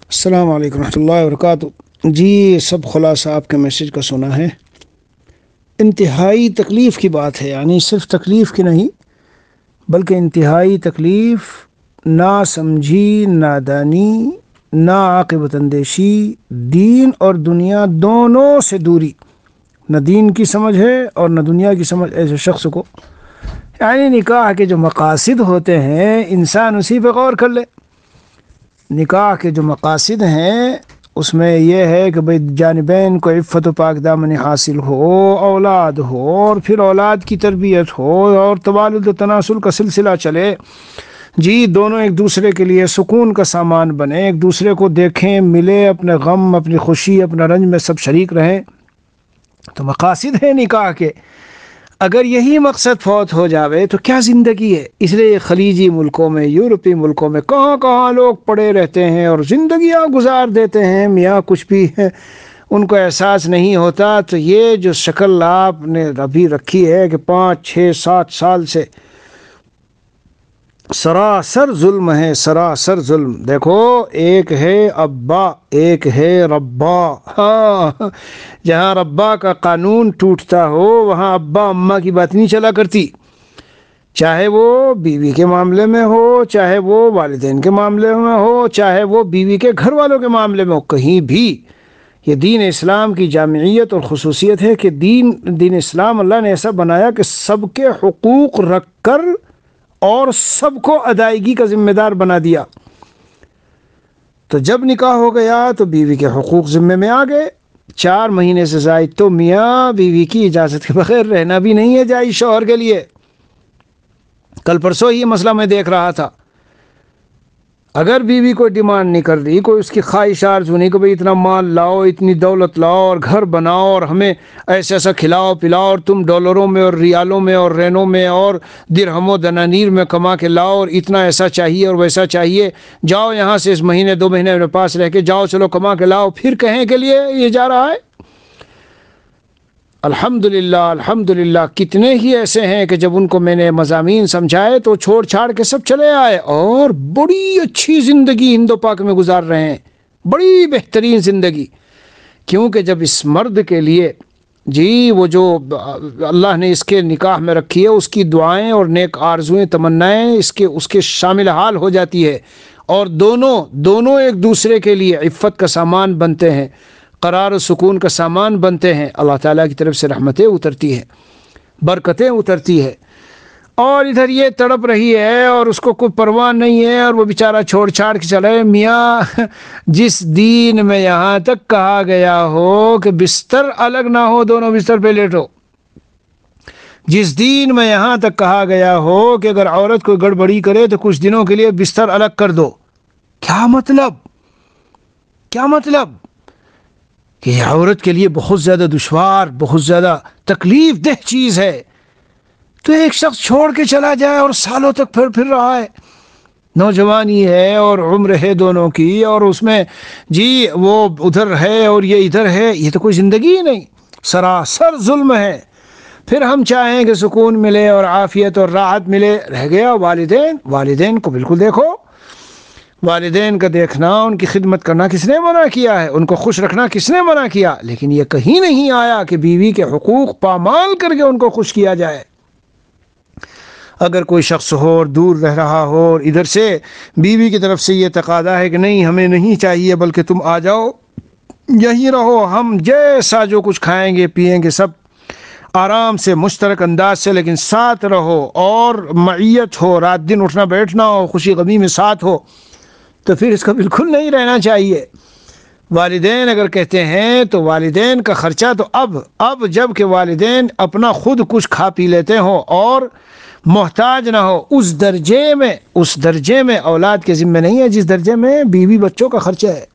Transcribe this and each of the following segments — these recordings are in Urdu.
السلام علیکم ورحمۃ اللہ وبرکاتہ۔ جی سب خلاصہ آپ کے میسیج کا سنا ہے۔ انتہائی تکلیف کی بات ہے، یعنی صرف تکلیف کی نہیں بلکہ انتہائی تکلیف، نا سمجھی، نادانی، نا عاقبت اندیشی، دین اور دنیا دونوں سے دوری، نہ دین کی سمجھ ہے اور نہ دنیا کی سمجھ ایسے شخص کو، یعنی نکاح کے جو مقاصد ہوتے ہیں انسان اسی پہ غور کر لے۔ نکاح کے جو مقاصد ہیں اس میں یہ ہے کہ بھئی جانبین کو عفت و پاک دامنی حاصل ہو، اولاد ہو، اور پھر اولاد کی تربیت ہو اور تبادل و تناسل کا سلسلہ چلے، جی دونوں ایک دوسرے کے لیے سکون کا سامان بنے، ایک دوسرے کو دیکھیں، ملے، اپنے غم، اپنی خوشی، اپنا رنج میں سب شریک رہیں، تو مقاصد ہیں نکاح کے۔ اگر یہی مقصد فوت ہو جاوے تو کیا زندگی ہے؟ اس لیے خلیجی ملکوں میں، یورپی ملکوں میں کہاں کہاں لوگ پڑے رہتے ہیں اور زندگیاں گزار دیتے ہیں، میاں کچھ بھی ہے ان کو احساس نہیں ہوتا۔ تو یہ جو شکل آپ نے ابھی رکھی ہے کہ 5 6 7 سال سے سراسر ظلم ہے، سراسر ظلم۔ دیکھو ایک ہے ابا، ایک ہے ربا۔ ہاں، جہاں ربا کا قانون ٹوٹتا ہو وہاں ابا اماں کی بات نہیں چلا کرتی، چاہے وہ بیوی کے معاملے میں ہو، چاہے وہ والدین کے معاملے میں ہو، چاہے وہ بیوی کے گھر والوں کے معاملے میں ہو، کہیں بھی۔ یہ دین اسلام کی جامعیت اور خصوصیت ہے کہ دین اسلام اللہ نے ایسا بنایا کہ سب کے حقوق رکھ کر اور سب کو ادائیگی کا ذمہ دار بنا دیا۔ تو جب نکاح ہو گیا تو بیوی کے حقوق ذمے میں آ گئے۔ 4 مہینے سے زائد تو میاں بیوی کی اجازت کے بغیر رہنا بھی نہیں ہے جائز شوہر کے لیے۔ کل پرسوں یہ مسئلہ میں دیکھ رہا تھا، اگر بیوی کوئی ڈیمانڈ نہیں کر رہی، کوئی اس کی خواہش آرزو نہیں کہ بھئی اتنا مال لاؤ، اتنی دولت لاؤ اور گھر بناؤ اور ہمیں ایسا ایسا کھلاؤ پلاؤ اور تم ڈالروں میں اور ریالوں میں اور رینوں میں اور درہم و دنانیر میں کما کے لاؤ اور اتنا ایسا چاہیے اور ویسا چاہیے، جاؤ یہاں سے اس مہینے 2 مہینے میرے پاس رہ کے جاؤ، چلو کما کے لاؤ، پھر کہیں کے لیے یہ جا رہا ہے۔ الحمدللہ الحمدللہ کتنے ہی ایسے ہیں کہ جب ان کو میں نے مضامین سمجھائے تو چھوڑ چھاڑ کے سب چلے آئے اور بڑی اچھی زندگی ہند و پاک میں گزار رہے ہیں، بڑی بہترین زندگی۔ کیونکہ جب اس مرد کے لیے جی وہ جو اللہ نے اس کے نکاح میں رکھی ہے اس کی دعائیں اور نیک آرزویں تمنائیں اس کے شامل حال ہو جاتی ہے، اور دونوں ایک دوسرے کے لیے عفت کا سامان بنتے ہیں، قرار و سکون کا سامان بنتے ہیں، اللہ تعالیٰ کی طرف سے رحمتیں اترتی ہیں، برکتیں اترتی ہے۔ اور ادھر یہ تڑپ رہی ہے اور اس کو کوئی پرواہ نہیں ہے اور وہ بیچارہ چھوڑ چھاڑ کے چلے۔ میاں جس دین میں یہاں تک کہا گیا ہو کہ بستر الگ نہ ہو، دونوں بستر پہ لیٹو، جس دین میں یہاں تک کہا گیا ہو کہ اگر عورت کوئی گڑبڑی کرے تو کچھ دنوں کے لیے بستر الگ کر دو، کیا مطلب؟ کیا مطلب؟ کہ یہ عورت کے لیے بہت زیادہ دشوار، بہت زیادہ تکلیف دہ چیز ہے۔ تو ایک شخص چھوڑ کے چلا جائے اور سالوں تک پھر رہا ہے، نوجوانی ہے اور عمر ہے دونوں کی، اور اس میں جی وہ ادھر ہے اور یہ ادھر ہے، یہ تو کوئی زندگی ہی نہیں، سراسر ظلم ہے۔ پھر ہم چاہیں کہ سکون ملے اور عافیت اور راحت ملے، رہ گیا والدین کو بالکل دیکھو، والدین کا دیکھنا، ان کی خدمت کرنا کس نے منع کیا ہے؟ ان کو خوش رکھنا کس نے منع کیا؟ لیکن یہ کہیں نہیں آیا کہ بیوی کے حقوق پامال کر کے ان کو خوش کیا جائے۔ اگر کوئی شخص ہو اور دور رہ رہا ہو اور ادھر سے بیوی کی طرف سے یہ تقاضا ہے کہ نہیں ہمیں نہیں چاہیے بلکہ تم آ جاؤ یہیں رہو، ہم جیسا جو کچھ کھائیں گے پیئیں گے سب آرام سے مشترک انداز سے، لیکن ساتھ رہو اور معیت ہو، رات دن اٹھنا بیٹھنا ہو، خوشی غمی میں ساتھ ہو، تو پھر اس کا بالکل نہیں رہنا چاہیے۔ والدین اگر کہتے ہیں تو والدین کا خرچہ تو اب جب کہ والدین اپنا خود کچھ کھا پی لیتے ہوں اور محتاج نہ ہو، اس درجے میں اولاد کے ذمہ نہیں ہے جس درجے میں بیوی بچوں کا خرچہ ہے۔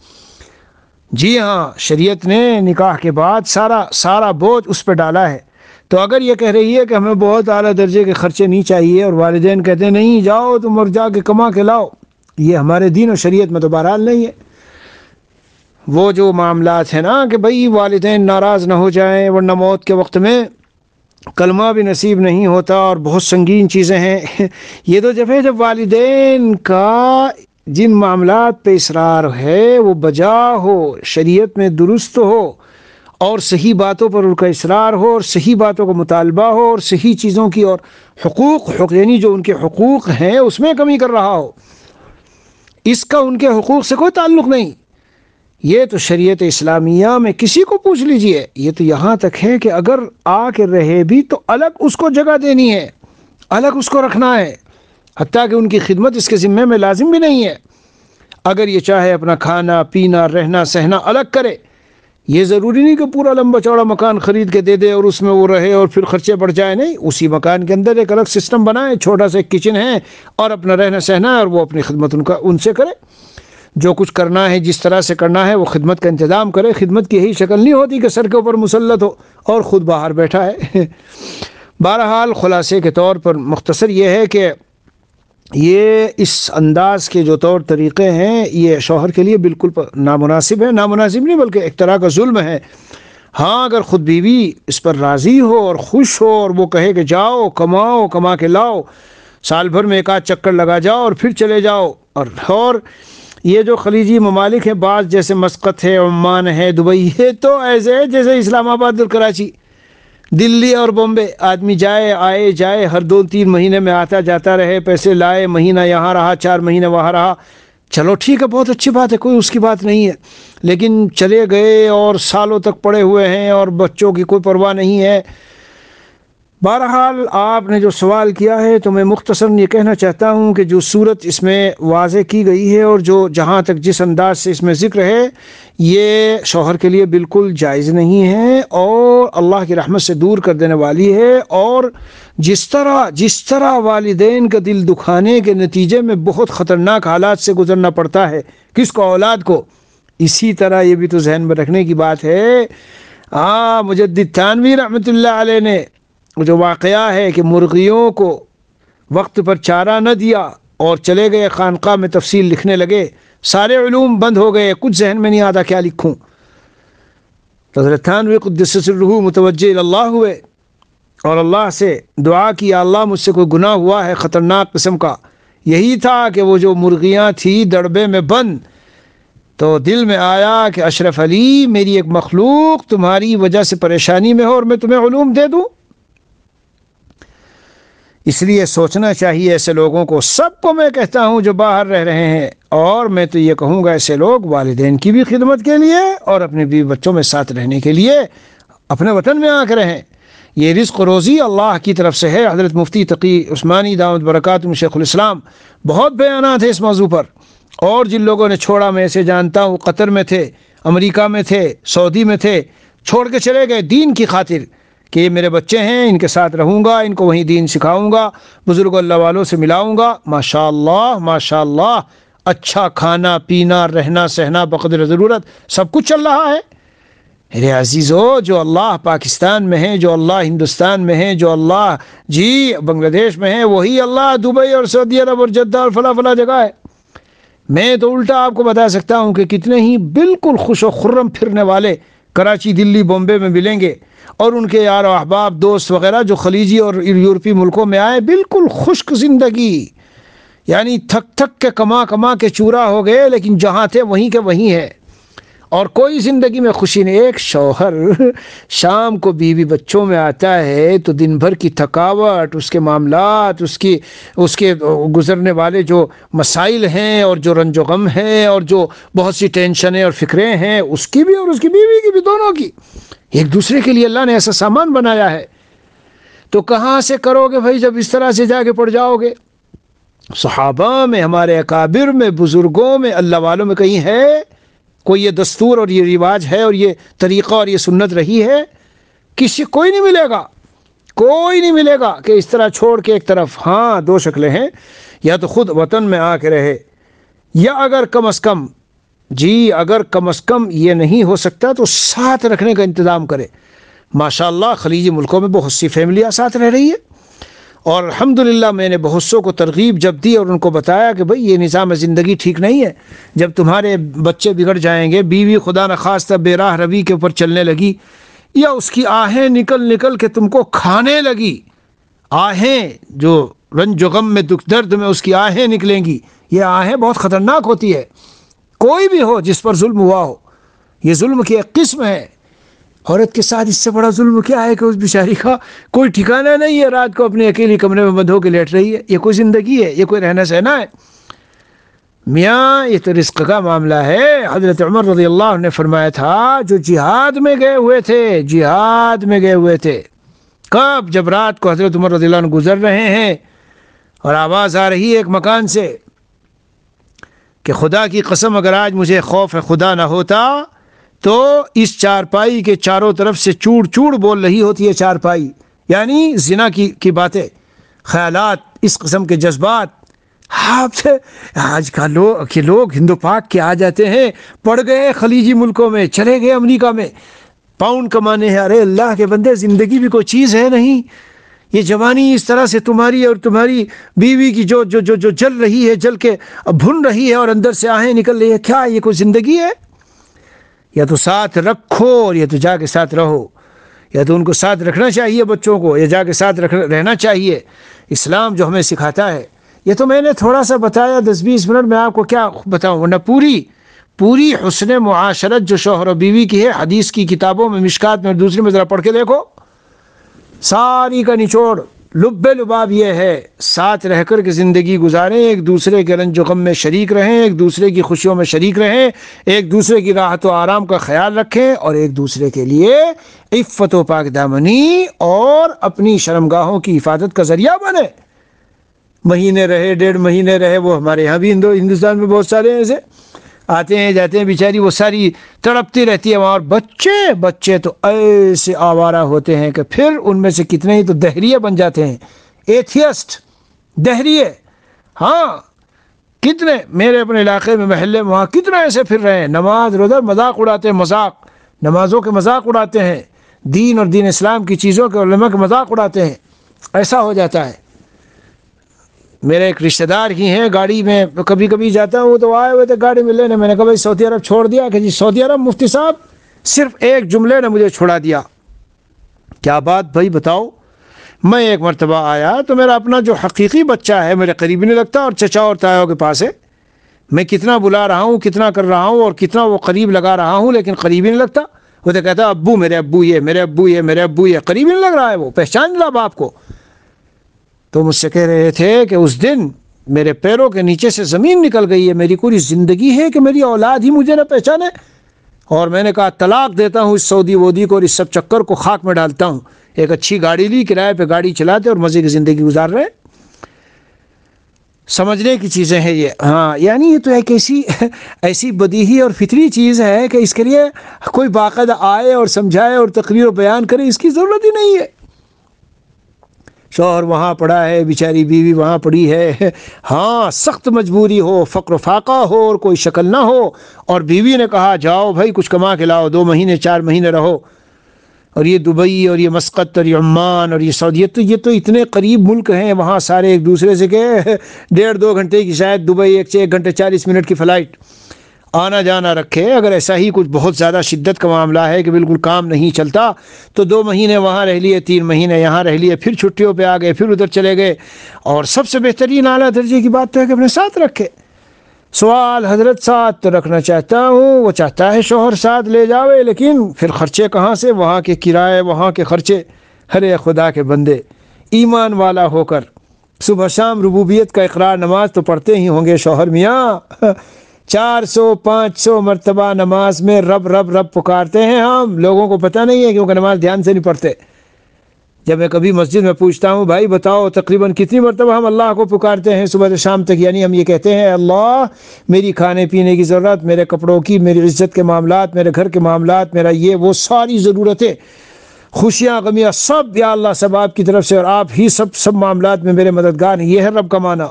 جی ہاں، شریعت نے نکاح کے بعد سارا بوجھ اس پہ ڈالا ہے۔ تو اگر یہ کہہ رہی ہے کہ ہمیں بہت اعلیٰ درجے کے خرچے نہیں چاہیے اور والدین کہتے ہیں نہیں جاؤ تم اور جا کے کما کے لاؤ، یہ ہمارے دین و شریعت میں تو بہرحال نہیں ہے۔ وہ جو معاملات ہیں نا کہ بھئی والدین ناراض نہ ہو جائیں ورنہ موت کے وقت میں کلمہ بھی نصیب نہیں ہوتا اور بہت سنگین چیزیں ہیں، یہ تو جب والدین کا جن معاملات پہ اصرار ہے وہ بجا ہو، شریعت میں درست ہو، اور صحیح باتوں پر ان کا اصرار ہو، اور صحیح باتوں کا مطالبہ ہو، اور صحیح چیزوں کی اور حقوق یعنی جو ان کے حقوق ہیں اس میں کمی کر رہا ہو، اس کا ان کے حقوق سے کوئی تعلق نہیں۔ یہ تو شریعت اسلامیہ میں کسی کو پوچھ لیجئے، یہ تو یہاں تک ہے کہ اگر آ کے رہے بھی تو الگ اس کو جگہ دینی ہے، الگ اس کو رکھنا ہے، حتیٰ کہ ان کی خدمت اس کے ذمے میں لازم بھی نہیں ہے۔ اگر یہ چاہے اپنا کھانا پینا رہنا سہنا الگ کرے، یہ ضروری نہیں کہ پورا لمبا چوڑا مکان خرید کے دے دے اور اس میں وہ رہے اور پھر خرچے بڑھ جائے، نہیں، اسی مکان کے اندر ایک الگ سسٹم بنائے، چھوٹا سا ایک کچن ہے اور اپنا رہنا سہنا ہے، اور وہ اپنی خدمت ان سے کرے، جو کچھ کرنا ہے جس طرح سے کرنا ہے وہ خدمت کا انتظام کرے۔ خدمت کی یہی شکل نہیں ہوتی کہ سر کے اوپر مسلط ہو اور خود باہر بیٹھا ہے۔ بہرحال خلاصے کے طور پر مختصر یہ ہے کہ یہ اس انداز کے جو طور طریقے ہیں یہ شوہر کے لیے بالکل نامناسب ہے، نامناسب نہیں بلکہ ایک طرح کا ظلم ہے۔ ہاں اگر خود بیوی اس پر راضی ہو اور خوش ہو اور وہ کہے کہ جاؤ کماؤ، کما کے لاؤ، سال بھر میں ایک آدھ چکر لگا جاؤ اور پھر چلے جاؤ، اور یہ جو خلیجی ممالک ہیں بعض جیسے مسقط ہے، عمان ہے، دبئی ہے، تو ایسے ہے جیسے اسلام آباد اور کراچی، دلی اور بمبے، آدمی جائے آئے جائے، ہر 2-3 مہینے میں آتا جاتا رہے، پیسے لائے، مہینہ یہاں رہا، 4 مہینے وہاں رہا، چلو ٹھیک ہے، بہت اچھی بات ہے، کوئی اس کی بات نہیں ہے، لیکن چلے گئے اور سالوں تک پڑے ہوئے ہیں اور بچوں کی کوئی پرواہ نہیں ہے۔ بہرحال آپ نے جو سوال کیا ہے تو میں مختصراً یہ کہنا چاہتا ہوں کہ جو صورت اس میں واضح کی گئی ہے اور جو جہاں تک جس انداز سے اس میں ذکر ہے یہ شوہر کے لیے بالکل جائز نہیں ہے اور اللہ کی رحمت سے دور کر دینے والی ہے، اور جس طرح والدین کا دل دکھانے کے نتیجے میں بہت خطرناک حالات سے گزرنا پڑتا ہے کس کو، اولاد کو، اسی طرح یہ بھی تو ذہن میں رکھنے کی بات ہے۔ مجدد تھانوی رحمۃ اللہ علیہ نے جو واقعہ ہے کہ مرغیوں کو وقت پر چارہ نہ دیا اور چلے گئے خانقاہ میں تفصیل لکھنے لگے، سارے علوم بند ہو گئے، کچھ ذہن میں نہیں آتا کیا لکھوں۔ حضرت تھانوی قدس سرہ متوجہ اللہ ہوئے اور اللہ سے دعا کی، یا اللہ مجھ سے کوئی گناہ ہوا ہے خطرناک قسم کا، یہی تھا کہ وہ جو مرغیاں تھی دڑبے میں بند، تو دل میں آیا کہ اشرف علی میری ایک مخلوق تمہاری وجہ سے پریشانی میں ہو اور میں تمہیں علوم دے دوں۔ اس لیے سوچنا چاہیے ایسے لوگوں کو، سب کو میں کہتا ہوں جو باہر رہ رہے ہیں، اور میں تو یہ کہوں گا ایسے لوگ والدین کی بھی خدمت کے لیے اور اپنے بیوی بچوں میں ساتھ رہنے کے لیے اپنے وطن میں آ کے رہیں۔ یہ رزق روزی اللہ کی طرف سے ہے۔ حضرت مفتی تقی عثمانی دامت برکاتہ شیخ الاسلام بہت بیانات ہیں اس موضوع پر، اور جن لوگوں نے چھوڑا میں اسے جانتا ہوں، قطر میں تھے، امریکہ میں تھے، سعودی میں تھے، چھوڑ کے چلے گئے دین کی خاطر کہ یہ میرے بچے ہیں، ان کے ساتھ رہوں گا، ان کو وہیں دین سکھاؤں گا، بزرگ اللہ والوں سے ملاؤں گا، ماشاءاللہ ماشاءاللہ، اچھا کھانا پینا رہنا سہنا بقدر ضرورت سب کچھ چل رہا ہے۔ میرے عزیزو، جو اللہ پاکستان میں ہے، جو اللہ ہندوستان میں ہے، جو اللہ بنگلہ دیش میں ہے، وہی اللہ دبئی اور سعودی عرب اور جدہ اور فلاں جگہ ہے۔ میں تو الٹا آپ کو بتا سکتا ہوں کہ کتنے ہی بالکل خوش و خرم پھرنے والے کراچی دلی بمبے میں ملیں گے، اور ان کے یار و احباب دوست وغیرہ جو خلیجی اور یورپی ملکوں میں آئے، بالکل خشک زندگی، یعنی تھک تھک کے کما کے چورا ہو گئے، لیکن جہاں تھے وہیں کے وہیں ہے، اور کوئی زندگی میں خوشی نہیں۔ ایک شوہر شام کو بیوی بچوں میں آتا ہے تو دن بھر کی تھکاوٹ، اس کے معاملات، اس کے گزرنے والے جو مسائل ہیں اور جو رنج و غم ہے اور جو بہت سی ٹینشنیں اور فکریں ہیں، اس کی بھی اور اس کی بیوی کی بھی، دونوں کی، ایک دوسرے کے لیے اللہ نے ایسا سامان بنایا ہے، تو کہاں سے کرو گے بھائی جب اس طرح سے جا کے پڑ جاؤ گے؟ صحابہ میں، ہمارے اکابر میں، بزرگوں میں، اللہ والوں میں کہیں ہے کوئی یہ دستور اور یہ رواج ہے اور یہ طریقہ اور یہ سنت رہی ہے؟ کوئی نہیں ملے گا کہ اس طرح چھوڑ کے ایک طرف۔ ہاں، دو شکلیں ہیں، یا تو خود وطن میں آ کے رہے، یا اگر کم از کم یہ نہیں ہو سکتا تو ساتھ رکھنے کا انتظام کرے۔ ماشاءاللہ خلیجی ملکوں میں بہت سی فیملیاں ساتھ رہ رہی ہے، اور الحمدللہ میں نے بہت سو کو ترغیب جب دی اور ان کو بتایا کہ بھئی یہ نظام زندگی ٹھیک نہیں ہے، جب تمہارے بچے بگڑ جائیں گے، بیوی خدا نخواستہ بے راہ روی کے اوپر چلنے لگی، یا اس کی آہیں نکل کے تم کو کھانے لگی، آہیں جو رنج و غم میں دکھ درد میں اس کی آہیں نکلیں گی، یہ آہیں بہت خطرناک ہوتی ہے، کوئی بھی ہو جس پر ظلم ہوا ہو، یہ ظلم کی ایک قسم ہے۔ عورت کے ساتھ اس سے بڑا ظلم کیا ہے کہ اس بیچاری کا کوئی ٹھکانہ نہیں ہے، رات کو اپنے اکیلی کمرے میں بند ہو کے لیٹ رہی ہے۔ یہ کوئی زندگی ہے؟ یہ کوئی رہنا سہنا ہے؟ میاں یہ تو رزق کا معاملہ ہے۔ حضرت عمر رضی اللہ عنہ نے فرمایا تھا، جو جہاد میں گئے ہوئے تھے، جہاد میں گئے ہوئے تھے، کب؟ جب رات کو حضرت عمر رضی اللہ عنہ گزر رہے ہیں اور آواز آ رہی ہے ایک مکان سے کہ خدا کی قسم اگر آج مجھے خوف خدا نہ ہوتا تو اس چارپائی کے چاروں طرف سے چوڑ چوڑ بول رہی ہوتی ہے چارپائی، یعنی زنا کی باتیں، خیالات، اس قسم کے جذبات۔ آج کا لوگ ہندو پاک کے آ جاتے ہیں، پڑ گئے خلیجی ملکوں میں، چلے گئے امریکہ میں پاؤنڈ کمانے ہیں۔ ارے اللہ کے بندے، زندگی بھی کوئی چیز ہے نہیں؟ یہ جوانی اس طرح سے تمہاری اور تمہاری بیوی کی جو جو جو جو جل رہی ہے، جل کے بھن رہی ہے اور اندر سے آہیں نکل رہی ہے، کیا یہ کوئی زندگی ہے؟ یا تو ساتھ رکھو اور یا تو جا کے ساتھ رہو، یا تو ان کو ساتھ رکھنا چاہیے بچوں کو، یا جا کے ساتھ رہنا چاہیے۔ اسلام جو ہمیں سکھاتا ہے، یہ تو میں نے تھوڑا سا بتایا 10-20 منٹ میں، آپ کو کیا بتاؤں، ورنہ پوری حسن معاشرت جو شوہر و بیوی کی ہے، حدیث کی کتابوں میں، مشکات میں، دوسری میں ذرا پڑھ کے دیکھو، ساری کا نچوڑ لب لباب یہ ہے، ساتھ رہ کر کے زندگی گزاریں، ایک دوسرے کے رنج و غم میں شریک رہیں، ایک دوسرے کی خوشیوں میں شریک رہیں، ایک دوسرے کی راحت و آرام کا خیال رکھیں، اور ایک دوسرے کے لیے عفت و پاک دامنی اور اپنی شرمگاہوں کی حفاظت کا ذریعہ بنے۔ مہینے رہے، 1.5 مہینے رہے، وہ ہمارے یہاں بھی ہندوستان میں بہت سارے ایسے آتے ہیں جاتے ہیں، بیچاری وہ ساری تڑپتی رہتی ہے وہاں، اور بچے تو ایسے آوارہ ہوتے ہیں کہ پھر ان میں سے کتنے ہی تو دہریے بن جاتے ہیں، ایتھیسٹ، دہریے۔ ہاں، کتنے میرے اپنے علاقے میں، محلے میں، وہاں کتنے ایسے پھر رہے ہیں، نماز روزہ مذاق اڑاتے ہیں، نمازوں کے مذاق اڑاتے ہیں، دین اور دین اسلام کی چیزوں کے علماء کے مذاق اڑاتے ہیں۔ ایسا ہو جاتا ہے۔ میرے ایک رشتہ دار ہی ہیں، گاڑی میں کبھی کبھی جاتا ہوں تو آئے ہوئے تھے گاڑی میں لینے، میں نے کہا بھائی سعودی عرب چھوڑ دیا؟ کہ جی سعودی عرب مفتی صاحب صرف ایک جملے نے مجھے چھوڑا دیا۔ کیا بات بھائی بتاؤ؟ میں ایک مرتبہ آیا تو میرا اپنا جو حقیقی بچہ ہے میرے قریب نہیں لگتا، اور چچا اور تایوں کے پاس ہے، میں کتنا بلا رہا ہوں، کتنا کر رہا ہوں، اور کتنا وہ قریب لگا رہا ہوں، لیکن قریب ہی نہیں لگتا۔ وہ تو کہتا ابو، میرے ابو یہ، میرے ابو یہ، میرے ابو یہ، قریب ہی نہیں لگ رہا ہے، وہ پہچان لا باپ کو۔ تو مجھ سے کہہ رہے تھے کہ اس دن میرے پیروں کے نیچے سے زمین نکل گئی ہے، میری پوری زندگی ہے کہ میری اولاد ہی مجھے نہ پہچانے، اور میں نے کہا طلاق دیتا ہوں اس سعودی وودی کو اور اس سب چکر کو خاک میں ڈالتا ہوں۔ ایک اچھی گاڑی لی، کرائے پہ گاڑی چلاتے اور مزے کی زندگی گزار رہے۔ سمجھنے کی چیزیں ہیں یہ۔ ہاں، یعنی یہ تو ایک ایسی بدیہی اور فطری چیز ہے کہ اس کے لیے کوئی باقاعدہ آئے اور سمجھائے اور تقریر و بیان کرے، اس کی ضرورت ہی نہیں ہے۔ شوہر وہاں پڑا ہے، بیچاری بیوی وہاں پڑی ہے، ہاں سخت مجبوری ہو، فقر و فاقہ ہو اور کوئی شکل نہ ہو، اور بیوی نے کہا جاؤ بھائی کچھ کما کے لاؤ، 2 مہینے 4 مہینے رہو، اور یہ دبئی اور یہ مسقط اور یہ عمان اور یہ سعودی، یہ تو اتنے قریب ملک ہیں، وہاں سارے ایک دوسرے سے کہ 1.5-2 گھنٹے کی شاید دبئی 1 گھنٹے 40 منٹ کی فلائٹ آنا جانا رکھے۔ اگر ایسا ہی کچھ بہت زیادہ شدت کا معاملہ ہے کہ بالکل کام نہیں چلتا تو 2 مہینے وہاں رہ لیے، 3 مہینے یہاں رہ لیے، پھر چھٹیوں پہ آ گئے، پھر ادھر چلے گئے۔ اور سب سے بہترین اعلیٰ درجے کی بات تو ہے کہ اپنے ساتھ رکھے۔ سوال حضرت ساتھ تو رکھنا چاہتا ہوں، وہ چاہتا ہے شوہر ساتھ لے جاوے، لیکن پھر خرچے کہاں سے؟ وہاں کے کرائے، وہاں کے خرچے۔ ارے خدا کے بندے، ایمان والا ہو کر صبح شام ربوبیت کا اقرار نماز تو پڑھتے ہی ہوں گے شوہر میاں، 400-500 مرتبہ نماز میں رب رب رب پکارتے ہیں ہم، لوگوں کو پتہ نہیں ہے کیونکہ نماز دھیان سے نہیں پڑھتے۔ جب میں کبھی مسجد میں پوچھتا ہوں بھائی بتاؤ تقریباً کتنی مرتبہ ہم اللہ کو پکارتے ہیں صبح سے شام تک، یعنی ہم یہ کہتے ہیں اللہ میری کھانے پینے کی ضرورت، میرے کپڑوں کی، میری عزت کے معاملات، میرے گھر کے معاملات، میرا یہ وہ ساری ضرورتیں، خوشیاں غمیاں سب یا اللہ سب آپ کی طرف سے، اور آپ ہی سب معاملات میں میرے مددگار ہیں۔ یہ ہے رب کا معنی۔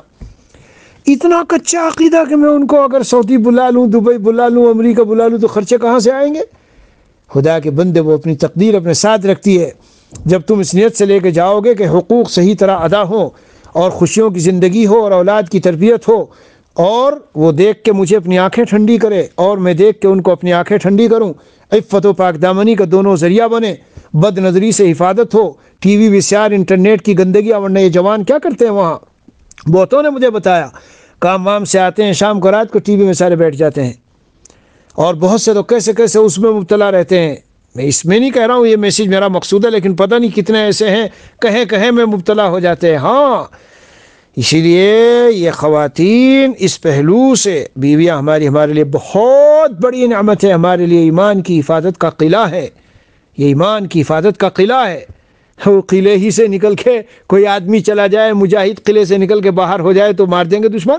اتنا کچا عقیدہ کہ میں ان کو اگر سعودی بلا لوں، دبئی بلا لوں، امریکہ بلا لوں تو خرچے کہاں سے آئیں گے؟ خدا کے بندے، وہ اپنی تقدیر اپنے ساتھ رکھتی ہے۔ جب تم اس نیت سے لے کے جاؤ گے کہ حقوق صحیح طرح ادا ہوں اور خوشیوں کی زندگی ہو اور اولاد کی تربیت ہو، اور وہ دیکھ کے مجھے اپنی آنکھیں ٹھنڈی کرے اور میں دیکھ کے ان کو اپنی آنکھیں ٹھنڈی کروں، عفت و پاک دامنی کا دونوں ذریعہ بنے، بد نظری سے حفاظت ہو، T V we C our internet کی گندگی، ورنہ یہ جوان کیا کرتے ہیں وہاں؟ بہتوں نے مجھے بتایا کام وام سے آتے ہیں شام کو رات کو ٹی وی میں سارے بیٹھ جاتے ہیں، اور بہت سے تو کیسے کیسے اس میں مبتلا رہتے ہیں۔ میں اس میں نہیں کہہ رہا ہوں یہ میسیج میرا مقصود ہے، لیکن پتہ نہیں کتنے ایسے ہیں کہیں کہیں میں مبتلا ہو جاتے ہیں۔ ہاں اسی لیے یہ خواتین اس پہلو سے، بیویاں ہمارے لیے بہت بڑی نعمت ہے، ہمارے لیے ایمان کی حفاظت کا قلعہ ہے، یہ ایمان کی حفاظت کا قلعہ ہے۔ وہ قلعے ہی سے نکل کے کوئی آدمی چلا جائے، مجاہد قلعے سے نکل کے باہر ہو جائے تو مار دیں گے دشمن،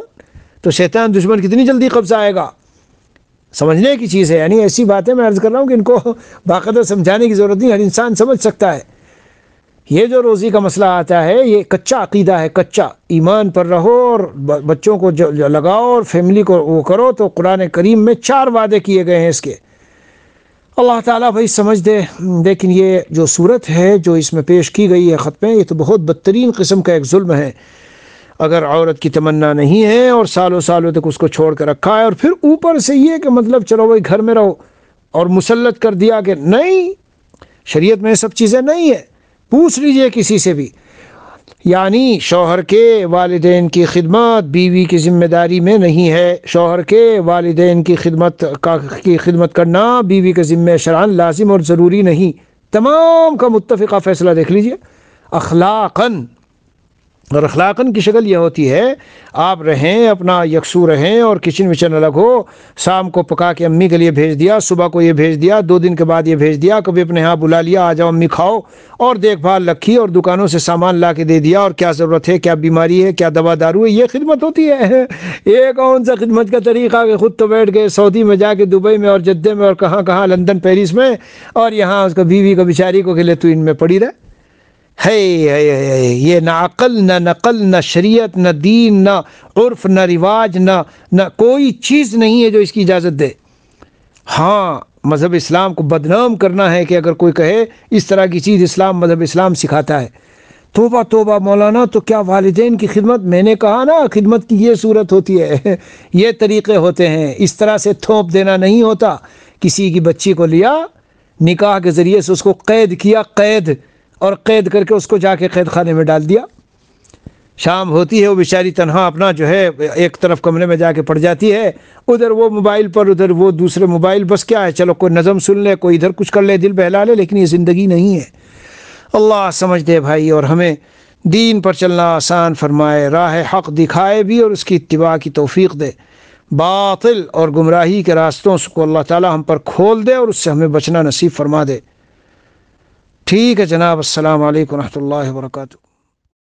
تو شیطان دشمن کتنی جلدی قبضہ آئے گا۔ سمجھنے کی چیز ہے، یعنی ایسی باتیں میں عرض کر رہا ہوں کہ ان کو باقاعدہ سمجھانے کی ضرورت نہیں، ہر انسان سمجھ سکتا ہے۔ یہ جو روزی کا مسئلہ آتا ہے یہ کچا عقیدہ ہے، کچا ایمان پر رہو اور بچوں کو لگاؤ اور فیملی کو وہ کرو، تو قرآن کریم میں 4 وعدے کیے گئے ہیں اس کے۔ اللہ تعالیٰ بھائی سمجھ دے۔ لیکن یہ جو صورت ہے جو اس میں پیش کی گئی ہے خط میں، یہ تو بہت بدترین قسم کا ایک ظلم ہے۔ اگر عورت کی تمنا نہیں ہے اور سالوں سالوں تک اس کو چھوڑ کر رکھا ہے، اور پھر اوپر سے یہ کہ مطلب چلو بھائی گھر میں رہو، اور مسلط کر دیا کہ نہیں، شریعت میں یہ سب چیزیں نہیں ہے۔ پوچھ لیجئے کسی سے بھی، یعنی شوہر کے والدین کی خدمت بیوی کی ذمہ داری میں نہیں ہے، شوہر کے والدین کی خدمت کرنا بیوی کے ذمہ شرعاً لازم اور ضروری نہیں۔ تمام کا متفقہ فیصلہ دیکھ لیجئے اخلاقاً، اور اخلاقاً کی شکل یہ ہوتی ہے آپ رہیں اپنا یکسو رہیں اور کچن وچن الگ ہو، شام کو پکا کے امی کے لیے بھیج دیا، صبح کو یہ بھیج دیا، 2 دن کے بعد یہ بھیج دیا، کبھی اپنے ہاں بلا لیا، آ جاؤ امی کھاؤ، اور دیکھ بھال رکھی اور دکانوں سے سامان لا کے دے دیا، اور کیا ضرورت ہے، کیا بیماری ہے، کیا دوا دارو ہے، یہ خدمت ہوتی ہے۔ یہ کون سا خدمت کا طریقہ کہ خود تو بیٹھ گئے سعودی میں جا کے، دبئی میں اور جدہ میں اور کہاں کہاں، لندن پیرس میں، اور یہاں اس کو بیوی کو بیچاری کو کہ لے تو ان میں پڑی رہے۔ ہے یہ نہ عقل نہ نقل نہ شریعت نہ دین نہ عرف نہ رواج نہ کوئی چیز نہیں ہے جو اس کی اجازت دے۔ ہاں مذہب اسلام کو بدنام کرنا ہے کہ اگر کوئی کہے اس طرح کی چیز اسلام، مذہب اسلام سکھاتا ہے۔ توبہ توبہ مولانا، تو کیا والدین کی خدمت، میں نے کہا نا خدمت کی یہ صورت ہوتی ہے، یہ طریقے ہوتے ہیں، اس طرح سے تھوپ دینا نہیں ہوتا۔ کسی کی بچی کو لیا، نکاح کے ذریعے سے اس کو قید کیا، قید، اور قید کر کے اس کو جا کے قید خانے میں ڈال دیا۔ شام ہوتی ہے وہ بیچاری تنہا اپنا جو ہے ایک طرف کمرے میں جا کے پڑ جاتی ہے، ادھر وہ موبائل پر، ادھر وہ دوسرے موبائل، بس کیا ہے چلو کوئی نظم سن لے، کوئی ادھر کچھ کر لے، دل بہلا لے، لیکن یہ زندگی نہیں ہے۔ اللہ سمجھ دے بھائی، اور ہمیں دین پر چلنا آسان فرمائے، راہ حق دکھائے بھی اور اس کی اتباع کی توفیق دے، باطل اور گمراہی کے راستوں کو اللہ تعالی ہم پر کھول دے اور اس سے ہمیں بچنا نصیب فرما دے۔ ٹھیک ہے جناب، السلام علیکم ورحمۃ اللہ وبرکاتہ۔